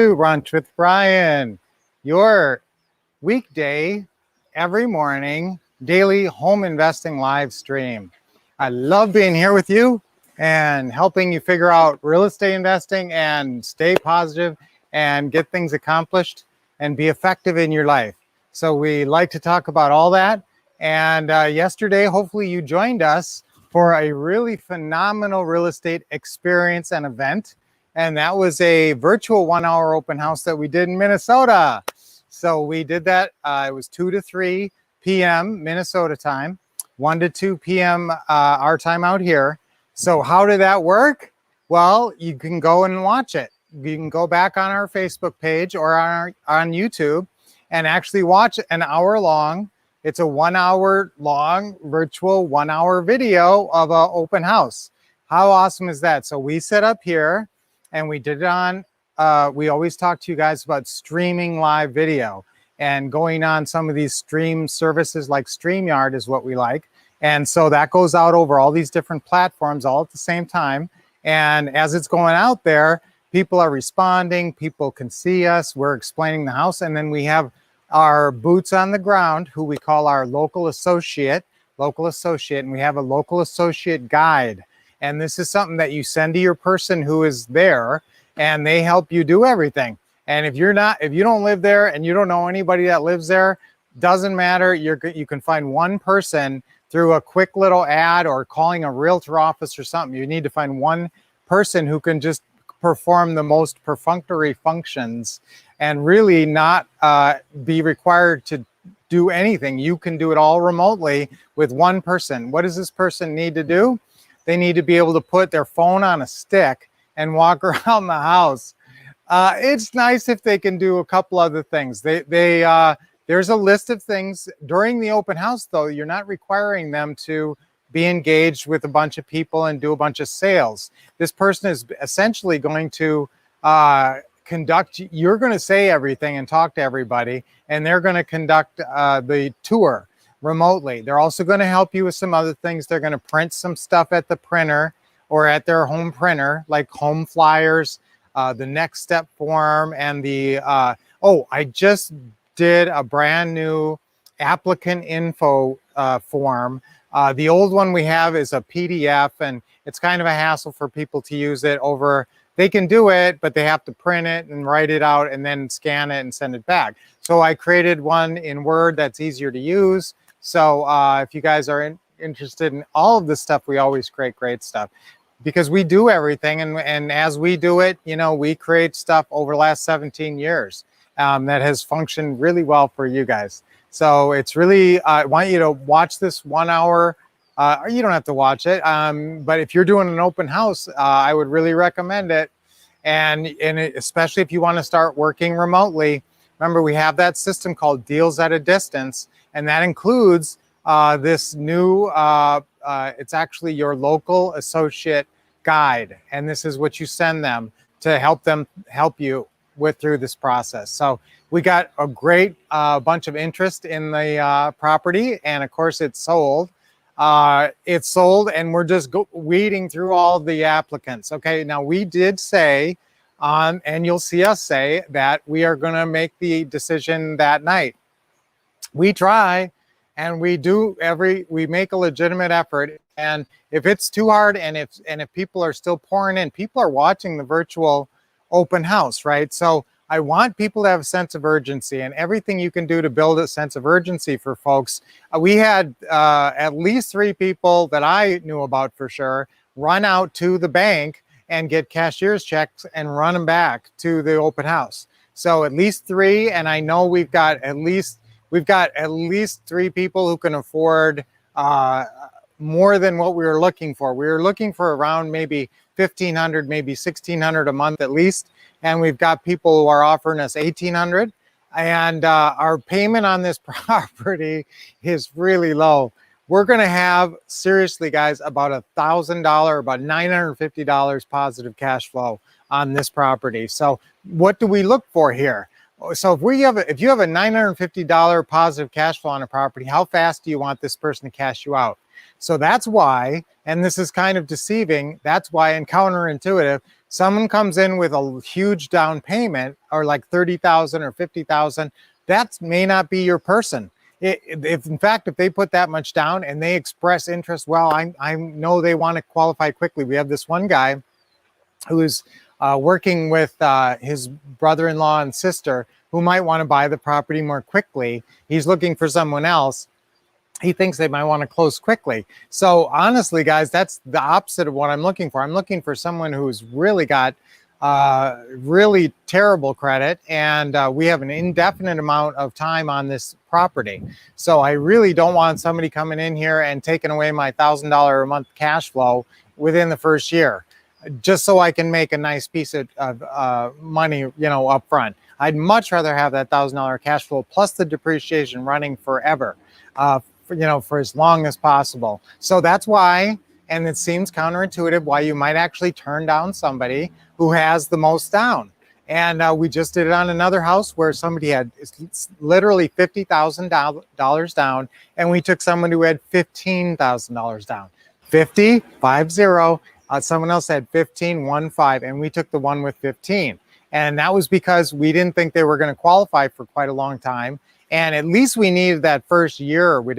to Brunch with Brian, your weekday, every morning, daily home investing live stream. I love being here with you and helping you figure out real estate investing and stay positive and get things accomplished and be effective in your life. So we like to talk about all that. And yesterday, hopefully you joined us for a really phenomenal real estate experience and event. And that was a virtual 1 hour open house that we did in Minnesota. So we did that, it was 2 to 3 p.m. Minnesota time, 1 to 2 p.m. Our time out here. So how did that work? Well, you can go and watch it. You can go back on our Facebook page or on YouTube and actually watch an hour long. It's a 1 hour long virtual 1 hour video of an open house. How awesome is that? So we set up here and we did it on, we always talk to you guys about streaming live video and going on some of these stream services like StreamYard is what we like. And so that goes out over all these different platforms all at the same time. And as it's going out there, people are responding, people can see us, we're explaining the house. And then we have our boots on the ground, who we call our local associate, and we have a local associate guide. And this is something that you send to your person who is there and they help you do everything. And if you don't live there and you don't know anybody that lives there, doesn't matter. You can find one person through a quick little ad or calling a realtor office or something. You need to find one person who can just perform the most perfunctory functions and really not be required to do anything. You can do it all remotely with one person. What does this person need to do? They need to be able to put their phone on a stick and walk around the house. It's nice if they can do a couple other things. There's a list of things during the open house, though. You're not requiring them to be engaged with a bunch of people and do a bunch of sales. This person is essentially going to conduct, you're going to say everything and talk to everybody, and they're going to conduct the tour remotely. They're also going to help you with some other things. They're going to print some stuff at the printer or at their home printer, like home flyers, the next step form, and the, I just did a brand new applicant info form. The old one we have is a PDF, and it's kind of a hassle for people to use it over. They can do it, but they have to print it and write it out and then scan it and send it back. So I created one in Word that's easier to use. So if you guys are interested in all of this stuff, we always create great stuff because we do everything. And as we do it, you know, we create stuff over the last 17 years that has functioned really well for you guys. So it's really, I want you to watch this 1 hour. You don't have to watch it. But if you're doing an open house, I would really recommend it. And especially if you want to start working remotely, remember we have that system called Deals at a Distance. And that includes this new, it's actually your local associate guide. And this is what you send them to help you through this process. So we got a great bunch of interest in the property. And of course it's sold. It's sold and we're just weeding through all the applicants. Okay, now we did say, and you'll see us say that we are going to make the decision that night. We try and we make a legitimate effort. And if it's too hard and if people are still pouring in, people are watching the virtual open house, right? So I want people to have a sense of urgency and everything you can do to build a sense of urgency for folks. We had at least 3 people that I knew about for sure run out to the bank and get cashier's checks and run them back to the open house. So at least 3, and I know we've got at least 3 people who can afford more than what we were looking for. We were looking for around maybe $1,500, maybe $1,600 a month at least. And we've got people who are offering us $1,800. And our payment on this property is really low. We're going to have, seriously, guys, about $1,000, about $950 positive cash flow on this property. So what do we look for here? So if you have a $950 positive cash flow on a property, how fast do you want this person to cash you out? So that's why, and this is kind of deceiving, that's why and counterintuitive. Someone comes in with a huge down payment or like 30,000 or 50,000, that may not be your person. If in fact, if they put that much down and they express interest, well, I know they want to qualify quickly. We have this one guy who is working with his brother-in-law and sister who might want to buy the property more quickly. He's looking for someone else. He thinks they might want to close quickly. So honestly, guys, that's the opposite of what I'm looking for. I'm looking for someone who's really got really terrible credit, and we have an indefinite amount of time on this property. So I really don't want somebody coming in here and taking away my $1,000 a month cash flow within the first year, just so I can make a nice piece of money, you know, up front. I'd much rather have that $1,000 cash flow plus the depreciation running forever, you know, for as long as possible. So that's why, and it seems counterintuitive, why you might actually turn down somebody who has the most down. And we just did it on another house where somebody had literally $50,000 down, and we took someone who had $15,000 down. 50, 5-0. Someone else had 15, 1-5, and we took the one with 15. And that was because we didn't think they were going to qualify for quite a long time. And at least we needed that first year. We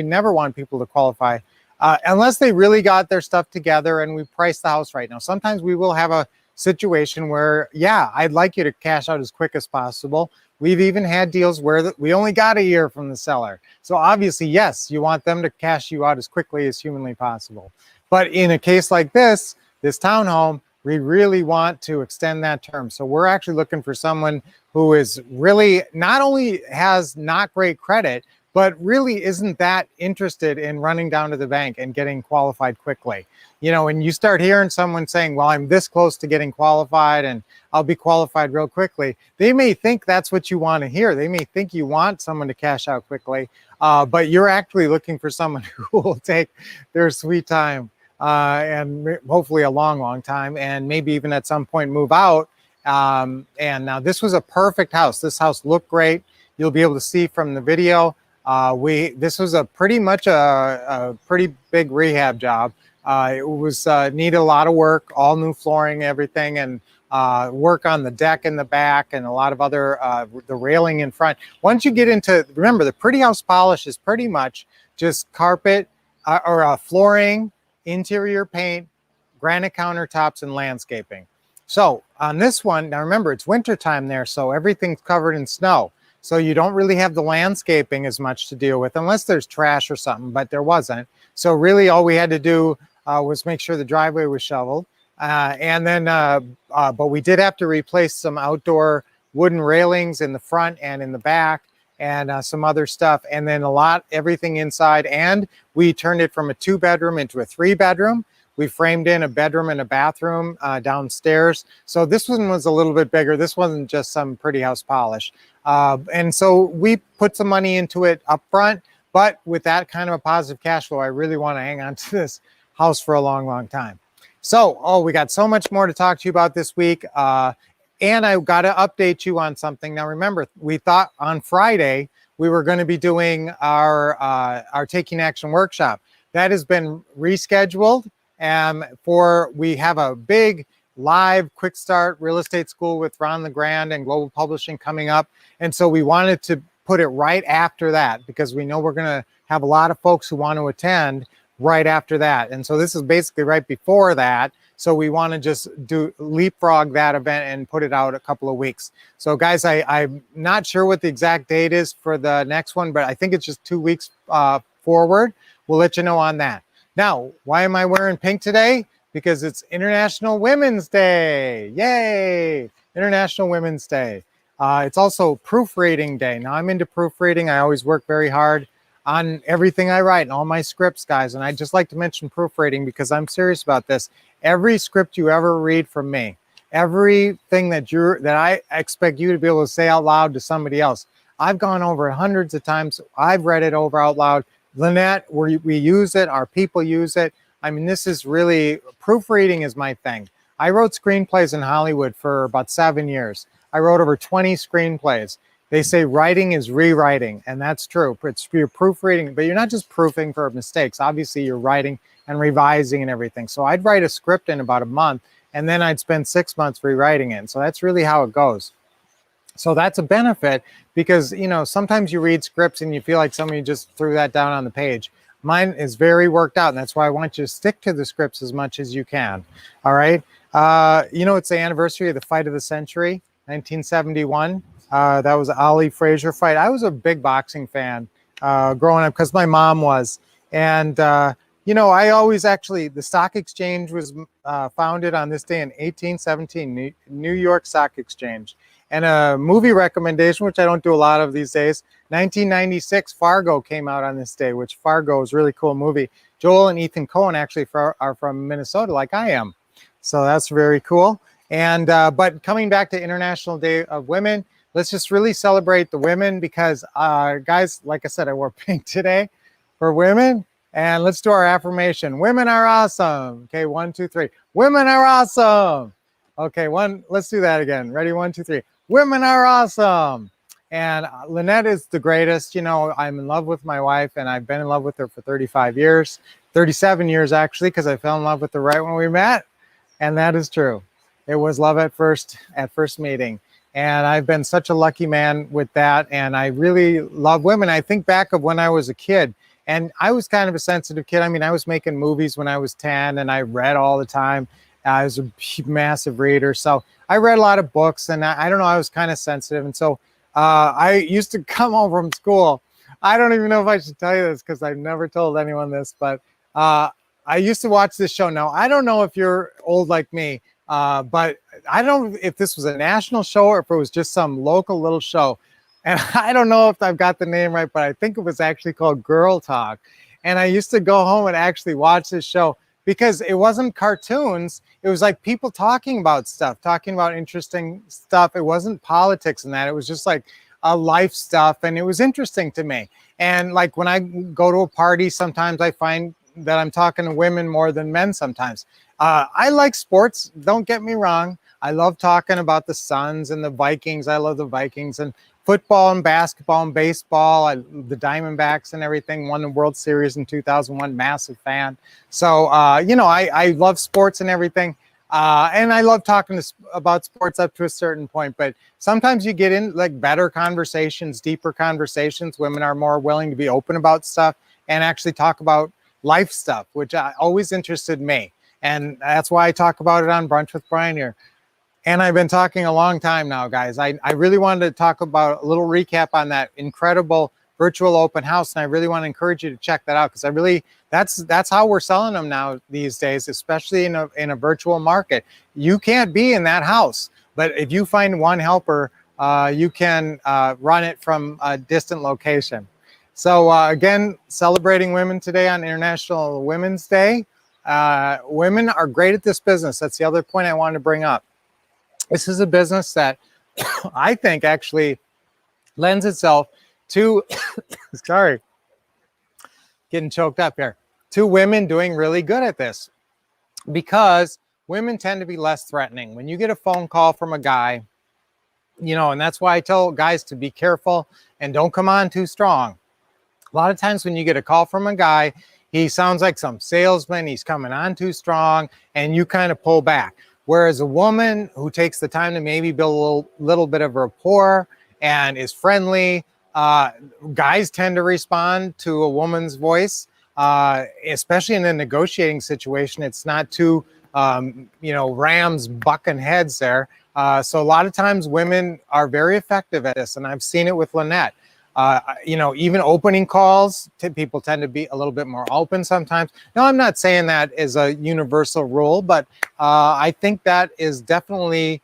never want people to qualify unless they really got their stuff together and we priced the house right. Now, sometimes we will have a situation where, yeah, I'd like you to cash out as quick as possible. We've even had deals where we only got a year from the seller. So obviously, yes, you want them to cash you out as quickly as humanly possible. But in a case like this townhome, we really want to extend that term. So we're actually looking for someone who is really not only has not great credit, but really isn't that interested in running down to the bank and getting qualified quickly. You know, when you start hearing someone saying, well, I'm this close to getting qualified and I'll be qualified real quickly, they may think that's what you want to hear. They may think you want someone to cash out quickly, but you're actually looking for someone who will take their sweet time and hopefully a long time, and maybe even at some point move out. And now this was a perfect house. This house looked great. You'll be able to see from the video. This was pretty much a pretty big rehab job. It was needed a lot of work, all new flooring, everything, and work on the deck in the back and a lot of other, the railing in front. Once you get into, remember, the pretty house polish is pretty much just carpet or flooring, interior paint, granite countertops, and landscaping. So on this one, now remember, it's winter time there, so everything's covered in snow. So you don't really have the landscaping as much to deal with, unless there's trash or something, but there wasn't. So really all we had to do was make sure the driveway was shoveled. But we did have to replace some outdoor wooden railings in the front and in the back, and some other stuff, and then everything inside. And we turned it from a 2-bedroom into a 3-bedroom. We framed in a bedroom and a bathroom downstairs. So this one was a little bit bigger. This wasn't just some pretty house polish. And so we put some money into it up front, but with that kind of a positive cash flow, I really want to hang on to this house for a long time. So, we got so much more to talk to you about this week. And I got to update you on something. Now, remember, we thought on Friday we were going to be doing our Taking Action workshop. That has been rescheduled. We have a big live quick start real estate school with Ron LeGrand and Global Publishing coming up. And so we wanted to put it right after that because we know we're going to have a lot of folks who want to attend right after that. And so this is basically right before that. So we want to just leapfrog that event and put it out a couple of weeks. So guys, I'm not sure what the exact date is for the next one, but I think it's just 2 weeks forward. We'll let you know on that. Now, why am I wearing pink today? Because it's International Women's Day. Yay! International Women's Day. It's also Proofreading Day. Now, I'm into proofreading. I always work very hard on everything I write and all my scripts, guys. And I'd just like to mention proofreading because I'm serious about this. Every script you ever read from me, everything that I expect you to be able to say out loud to somebody else, I've gone over hundreds of times. I've read it over out loud. Lynette, we use it. Our people use it. I mean, this is really, proofreading is my thing. I wrote screenplays in Hollywood for about 7 years. I wrote over 20 screenplays. They say writing is rewriting, and that's true. You're proofreading, but you're not just proofing for mistakes. Obviously, you're writing and revising and everything. So I'd write a script in about a month, and then I'd spend 6 months rewriting it. So that's really how it goes. So that's a benefit, because, you know, sometimes you read scripts and you feel like somebody just threw that down on the page. Mine is very worked out, and that's why I want you to stick to the scripts as much as you can. All right. You know, it's the anniversary of the fight of the century, 1971. That was Ali Frazier fight. I was a big boxing fan growing up, because my mom was. And, you know, I always actually, the stock exchange was founded on this day in 1817, New York Stock Exchange. And a movie recommendation, which I don't do a lot of these days, 1996, Fargo came out on this day, which Fargo is a really cool movie. Joel and Ethan Coen actually are from Minnesota, like I am. So that's very cool. And but coming back to International Day of Women, let's just really celebrate the women, because guys, like I said, I wore pink today for women. And let's do our affirmation. Women are awesome. Okay, 1, 2, 3. Women are awesome. Okay, let's do that again. Ready? 1, 2, 3. Women are awesome. And Lynette is the greatest. You know, I'm in love with my wife, and I've been in love with her for 35 years, 37 years actually, because I fell in love with her right when we met. And that is true. It was love at first meeting. And I've been such a lucky man with that. And I really love women. I think back of when I was a kid, and I was kind of a sensitive kid. I mean, I was making movies when I was 10, and I read all the time. I was a massive reader. So I read a lot of books, and I don't know, I was kind of sensitive. And so I used to come home from school. I don't even know if I should tell you this, because I've never told anyone this, but I used to watch this show. Now, I don't know if you're old like me, but I don't know if this was a national show or if it was just some local little show. And I don't know if I've got the name right, but I think it was actually called Girl Talk. And I used to go home and actually watch this show, because it wasn't cartoons. It was like people talking about stuff, talking about interesting stuff. It wasn't politics and that. It was just like life stuff. And it was interesting to me. And like when I go to a party, sometimes I find that I'm talking to women more than men sometimes. I like sports. Don't get me wrong. I love talking about the Suns and the Vikings. I love the Vikings, and football and basketball and baseball. The Diamondbacks and everything won the World Series in 2001. Massive fan. So, you know, I love sports and everything. And I love talking about sports up to a certain point. But sometimes you get in like better conversations, deeper conversations. Women are more willing to be open about stuff and actually talk about life stuff, which always interested me. And that's why I talk about it on Brunch with Brian here. And I've been talking a long time now, guys. I really wanted to talk about a little recap on that incredible virtual open house. And I really want to encourage you to check that out, because that's how we're selling them now these days, especially in a virtual market. You can't be in that house, but if you find one helper, you can run it from a distant location. So again, celebrating women today on International Women's Day. Women are great at this business. That's the other point I wanted to bring up. This is a business that I think actually lends itself to, sorry, getting choked up here, to women doing really good at this, because women tend to be less threatening. When you get a phone call from a guy, you know, and that's why I tell guys to be careful and don't come on too strong. A lot of times when you get a call from a guy, he sounds like some salesman, he's coming on too strong, and you kind of pull back. Whereas a woman who takes the time to maybe build a little bit of rapport and is friendly, guys tend to respond to a woman's voice, especially in a negotiating situation. It's not too, you know, rams bucking heads there. So a lot of times women are very effective at this, and I've seen it with Lynette. You know, even opening calls, people tend to be a little bit more open sometimes. Now, I'm not saying that is a universal rule, but I think that is definitely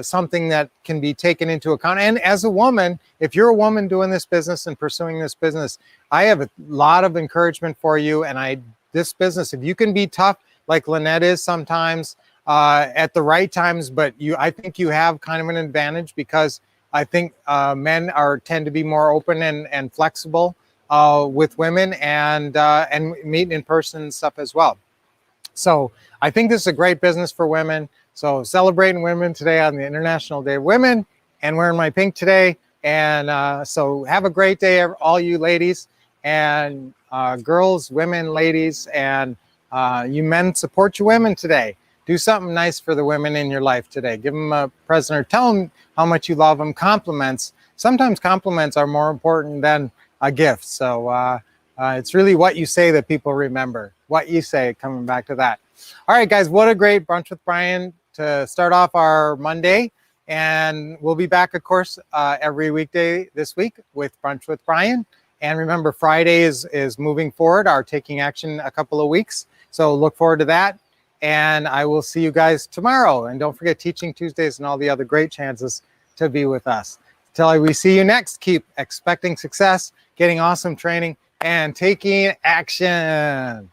something that can be taken into account. And as a woman, if you're a woman doing this business and pursuing this business, I have a lot of encouragement for you. And this business, if you can be tough like Lynette is sometimes at the right times, but I think you have kind of an advantage, because I think men tend to be more open and flexible with women and meet in person and stuff as well. So I think this is a great business for women. So celebrating women today on the International Day of Women, and wearing my pink today. And so have a great day, all you ladies and girls, women, ladies, and you men, support your women today. Do something nice for the women in your life today. Give them a present or tell them how much you love them. Compliments. Sometimes compliments are more important than a gift. So it's really what you say that people remember. What you say, coming back to that. All right, guys, what a great Brunch with Brian to start off our Monday. And we'll be back, of course, every weekday this week with Brunch with Brian. And remember, Friday is moving forward, our taking action a couple of weeks. So look forward to that. And I will see you guys tomorrow. And don't forget Teaching Tuesdays and all the other great chances to be with us. Till we see you next, keep expecting success, getting awesome training, and taking action.